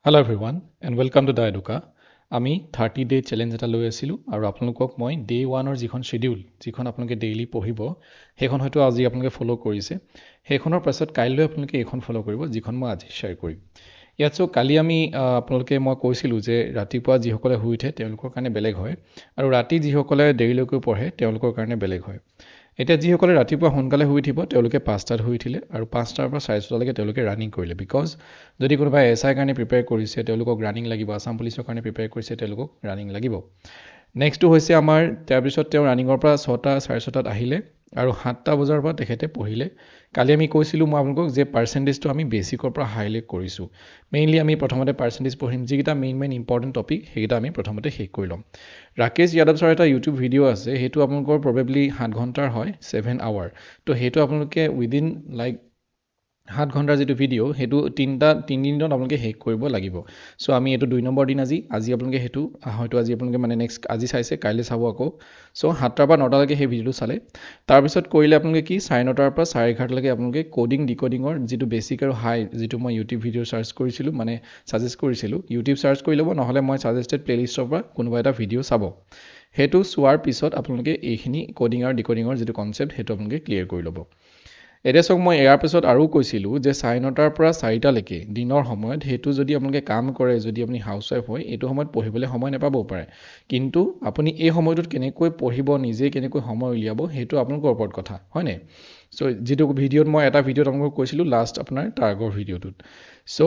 Hello everyone and welcome to the Educa. আমি 30-day challenge এটা লৈ আছিলোঁ আৰু আপোনালোকক মই ডে 1ৰ যিখন শ্বেডিউল যিখন আপোনালোকে ডেইলি পঢ়িব সেইখন হয়তো আজি আপোনালোকে ফ'ল' কৰিছে সেইখনৰ পাছত কাইলৈ আপোনালোকে এইখন ফ'ল' কৰিব যিখন মই আজি শ্বেয়াৰ কৰিম ইয়াত কালি আমি আপোনালোকে মই কৈছিলোঁ যে ৰাতিপুৱা যিসকলে শুই উঠে তেওঁলোকৰ কাৰণে বেলেগ হয় আৰু ৰাতি যিসকলে দেৰিলৈকে পঢ়ে তেওঁলোকৰ কাৰণে বেলেগ হয় এতিয়া যিসকলে ৰাতিপুৱা সোনকালে শুই উঠিব তেওঁলোকে 5টাত শুই উঠিলে আৰু 5টাৰ পৰা 6:30লৈকে তেওঁলোকে ৰানিং কৰিলে বিকজ যদি কোনোবাই এছআই কাৰণে প্ৰিপেয়াৰ কৰিছে তেওঁলোকক ৰানিং লাগিব আসাম পুলিচৰ কাৰণে প্ৰিপেয়াৰ কৰিছে তেওঁলোকক ৰানিং লাগিব নেক্সটটো হৈছে আমাৰ তাৰপিছত তেওঁ ৰানিঙৰ পৰা 6টা 6:30 আহিলে আৰু 7টা বজাৰ পৰা তেখেতে পঢ়িলে কালি আমি কৈছিলোঁ মই আপোনালোকক যে পাৰ্চেণ্টেজটো আমি বেছিকৰ পৰা হাইলাইট কৰিছোঁ মেইনলি আমি প্ৰথমতে পাৰ্চেণ্টেজ পঢ়িম যিকেইটা মেইন ইম্পৰ্টেণ্ট টপিক সেইকেইটা আমি প্ৰথমতে শেষ কৰি ল'ম ৰাকেশ যাদৱ ছাৰ এটা ইউটিউব ভিডিঅ' আছে সেইটো আপোনালোকৰ প্ৰবেবলি 7 ঘণ্টাৰ হয় 7 আৱাৰ তো সেইটো আপোনালোকে উইদিন লাইক 7 ঘণ্টাৰ যিটো ভিডিঅ' সেইটো 3 দিনত আপোনালোকে শেষ কৰিব লাগিব চ' আমি এইটো 2 নম্বৰ দিন আজি আপোনালোকে সেইটো হয়তো আজি আপোনালোকে মানে নেক্সট আজি চাইছে কাইলৈ চাব আকৌ চ' 7টাৰ পৰা 9টালৈকে সেই ভিডিঅ'টো চালে তাৰপিছত কৰিলে আপোনালোকে কি 9:30 পৰা 11:30লৈকে আপোনালোকে কোডিং ডিকোডিঙৰ যিটো বেছিক আৰু হাই যিটো মই ইউটিউব ভিডিঅ' চাৰ্চ কৰিছিলোঁ মানে ছাজেষ্ট কৰিছিলোঁ ইউটিউব চাৰ্চ কৰি ল'ব নহ'লে মই ছাজেষ্টেড প্লেলিষ্টৰ পৰা কোনোবা এটা ভিডিঅ' চাব সেইটো চোৱাৰ পিছত আপোনালোকে এইখিনি কোডিং আৰু ডিকোডিঙৰ যিটো কনচেপ্ট সেইটো আপোনালোকে ক্লিয়াৰ কৰি ল'ব এতিয়া চাওক মই ইয়াৰ পিছত আৰু কৈছিলোঁ যে 9:30 পৰা 4টালৈকে দিনৰ সময়ত সেইটো যদি আপোনালোকে কাম কৰে যদি আপুনি হাউচৱাইফ হয় এইটো সময়ত পঢ়িবলৈ সময় নাপাবও পাৰে কিন্তু আপুনি এই সময়টোত কেনেকৈ পঢ়িব নিজে কেনেকৈ সময় উলিয়াব সেইটো আপোনালোকৰ ওপৰত কথা হয়নে চ' যিটো ভিডিঅ'ত মই এটা ভিডিঅ'ত আপোনালোকক কৈছিলোঁ লাষ্ট আপোনাৰ তাৰ আগৰ ভিডিঅ'টোত চ'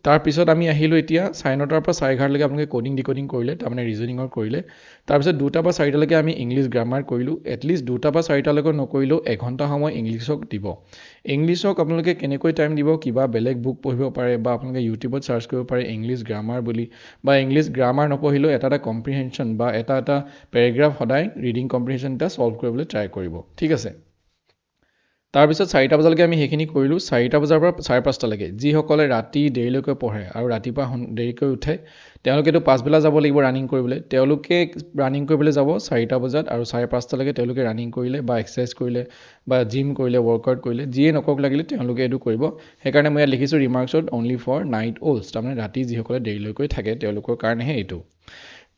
তাৰপিছত আমি আহিলোঁ এতিয়া 9:30 পৰা 11:30লৈকে আপোনালোকে কোডিং ডিকোডিং কৰিলে তাৰমানে ৰিজনিঙৰ কৰিলে তাৰপিছত 2টা পৰা 4টালৈকে আমি ইংলিছ গ্ৰামাৰ কৰিলোঁ এটলিষ্ট 2টা পৰা 4টালৈকে নকৰিলেও এঘণ্টা সময় ইংলিছক দিব ইংলিছক আপোনালোকে কেনেকৈ টাইম দিব কিবা বেলেগ বুক পঢ়িব পাৰে বা আপোনালোকে ইউটিউবত চাৰ্চ কৰিব পাৰে ইংলিছ গ্ৰামাৰ বুলি বা ইংলিছ গ্ৰামাৰ নপঢ়িলেও এটা কম্প্ৰিহেনশ্যন বা এটা পেৰেগ্ৰাফ সদায় ৰিডিং কম্প্ৰিহেনশ্যন এটা ছল্ভ কৰিবলৈ ট্ৰাই কৰিব ঠিক আছে তাৰপিছত 4টা বজালৈকে আমি সেইখিনি কৰিলোঁ 4টা বজাৰ পৰা 5:30লৈকে যিসকলে ৰাতি দেৰিলৈকে পঢ়ে আৰু ৰাতিপুৱা দেৰিকৈ উঠে তেওঁলোকেতো পাছবেলা যাব লাগিব ৰানিং কৰিবলৈ তেওঁলোকে ৰানিং কৰিবলৈ যাব 4টা বজাত আৰু 5:30লৈকে তেওঁলোকে ৰানিং কৰিলে বা এক্সাৰচাইজ কৰিলে বা জিম কৰিলে ৱৰ্কআউট কৰিলে যিয়ে নকৰক লাগিলে তেওঁলোকে এইটো কৰিব সেইকাৰণে মই ইয়াত লিখিছোঁ ৰিমাৰ্কছত অনলি ফৰ নাইট অল্ছ তাৰমানে ৰাতি যিসকলে দেৰিলৈকৈ থাকে তেওঁলোকৰ কাৰণেহে এইটো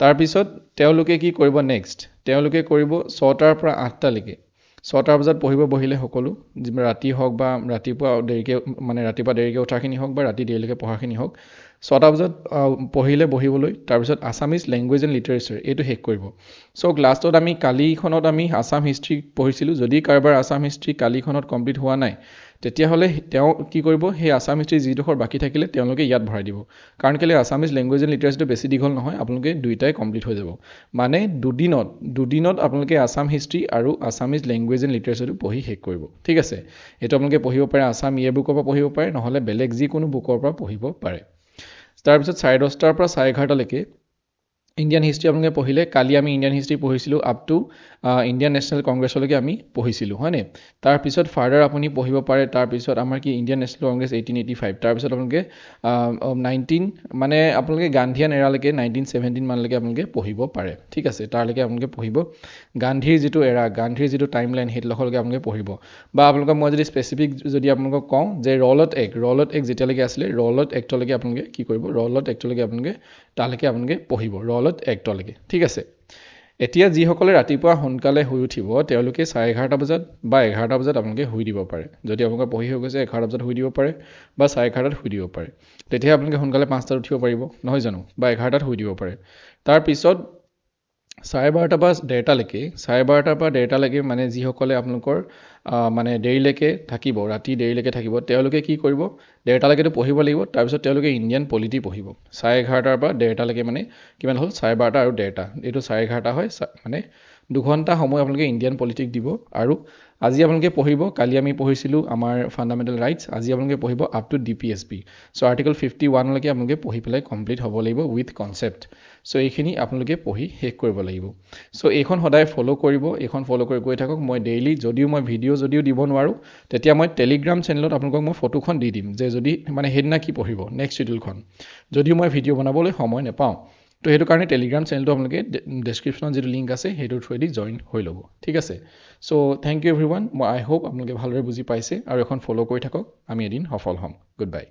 তাৰপিছত তেওঁলোকে কি কৰিব নেক্সট তেওঁলোকে কৰিব 6টাৰ পৰা 8টালৈকে 6টা বজাত পঢ়িব বহিলে সকলো ৰাতি হওক বা ৰাতিপুৱা দেৰিকৈ উঠাখিনি হওক বা ৰাতি দেৰিলৈকে পঢ়াখিনি হওক 6টা বজাত পঢ়িলে বহিবলৈ তাৰপিছত আছামিজ লেংগুৱেজ এণ্ড লিটাৰেচাৰ এইটো শেষ কৰিব চ' লাষ্টত আমি কালিখনত আমি আছাম হিষ্ট্ৰী পঢ়িছিলোঁ যদি কাৰোবাৰ আছাম হিষ্ট্ৰী কালিখনত কমপ্লিট হোৱা নাই তেতিয়াহ'লে তেওঁ কি কৰিব সেই আছাম হিষ্ট্ৰী যিডোখৰ বাকী থাকিলে তেওঁলোকে ইয়াত ভৰাই দিব কাৰণ কেলৈ আছামিজ লেংগুৱেজ এণ্ড লিটাৰেচাৰটো বেছি দীঘল নহয় আপোনালোকে দুইটাই কমপ্লিট হৈ যাব মানে দুদিনত আপোনালোকে আছাম হিষ্ট্ৰী আৰু আছামিজ লেংগুৱেজ এণ্ড লিটাৰেচাৰটো পঢ়ি শেষ কৰিব ঠিক আছে এইটো আপোনালোকে পঢ়িব পাৰে আছাম ইয়ে বুকৰ পৰা পঢ়িব পাৰে নহ'লে বেলেগ যিকোনো বুকৰ পৰা পঢ়িব পাৰে তাৰপিছত 10:30 পৰা 11:30লৈকে ইণ্ডিয়ান হিষ্ট্ৰী আপোনালোকে পঢ়িলে কালি আমি ইণ্ডিয়ান হিষ্ট্ৰী পঢ়িছিলোঁ আপ টু ইণ্ডিয়ান নেশ্যনেল কংগ্ৰেছলৈকে আমি পঢ়িছিলোঁ হয়নে তাৰপিছত ফাৰ্ডাৰ আপুনি পঢ়িব পাৰে তাৰপিছত আমাৰ কি ইণ্ডিয়ান নেশ্যনেল কংগ্ৰেছ 1885 তাৰপিছত আপোনালোকে 19 মানে আপোনালোকে গান্ধীয়ান এৰালৈকে 1917 মানলৈকে আপোনালোকে পঢ়িব পাৰে ঠিক আছে তাৰলৈকে আপোনালোকে পঢ়িব গান্ধীৰ যিটো এৰা গান্ধীৰ যিটো টাইম লাইন সেইটোলৈকে আপোনালোকে পঢ়িব বা আপোনালোকক মই যদি স্পেচিফিক যদি আপোনালোকক কওঁ যে ৰলত এক্ট যেতিয়ালৈকে আছিলে ৰলত এক্টলৈকে আপোনালোকে কি কৰিব ৰলত এক্টলৈকে আপোনালোকে তালৈকে আপোনালোকে পঢ়িব ৰলত এক্টলৈকে ঠিক আছে এতিয়া যিসকলে ৰাতিপুৱা সোনকালে শুই উঠিব তেওঁলোকে 11:30 বজাত বা 11টা বজাত আপোনালোকে শুই দিব পাৰে যদি আপোনালোকৰ পঢ়ি হৈ গৈছে 11টা বজাত শুই দিব পাৰে বা 11:30 শুই দিব পাৰে তেতিয়া আপোনালোকে সোনকালে 5টাত উঠিব পাৰিব নহয় জানো বা 11টাত শুই দিব পাৰে তাৰপিছত 12:30 পৰা 1:30লৈকে মানে যিসকলে আপোনালোকৰ মানে দেৰিলৈকে থাকিব ৰাতি দেৰিলৈকে থাকিব তেওঁলোকে কি কৰিব 1:30লৈকেতো পঢ়িব লাগিব তাৰপিছত তেওঁলোকে ইণ্ডিয়ান পলিটি পঢ়িব 11:30 পৰা 1:30লৈকে মানে কিমান হ'ল 12:30 আৰু 1:30 এইটো 11:30 হয় মানে 2 ঘণ্টা সময় আপোনালোকে ইণ্ডিয়ান পলিটিক দিব আৰু আজি আপোনালোকে পঢ়িব কালি আমি পঢ়িছিলোঁ আমাৰ ফাণ্ডামেণ্টেল ৰাইটছ আজি আপোনালোকে পঢ়িব আপ টু DPSP চ' আৰ্টিকল 51লৈকে আপোনালোকে পঢ়ি পেলাই কমপ্লিট হ'ব লাগিব উইথ কনচেপ্ট চ' এইখিনি আপোনালোকে পঢ়ি শেষ কৰিব লাগিব চ' এইখন সদায় ফ'ল' কৰিব এইখন ফ'ল' কৰি গৈ থাকক মই ডেইলি যদিও মই ভিডিঅ' দিব নোৱাৰোঁ তেতিয়া মই টেলিগ্ৰাম চেনেলত আপোনালোকক মই ফটোখন দি দিম যে যদি মানে সেইদিনা কি পঢ়িব নেক্সট শ্বিডিউলখন যদিও মই ভিডিঅ' বনাবলৈ সময় নাপাওঁ তো সেইটো কাৰণে টেলিগ্ৰাম চেনেলটো আপোনালোকে ডেছক্ৰিপশ্যনত যিটো লিংক আছে সেইটোৰ থ্ৰুৱেদি জইন হৈ ল'ব ঠিক আছে চ' থেংক ইউ এভৰিৱান আই হোপ আপোনালোকে ভালদৰে বুজি পাইছে আৰু এখন ফ'ল' কৰি থাকক আমি এদিন সফল হ'ম গুড বাই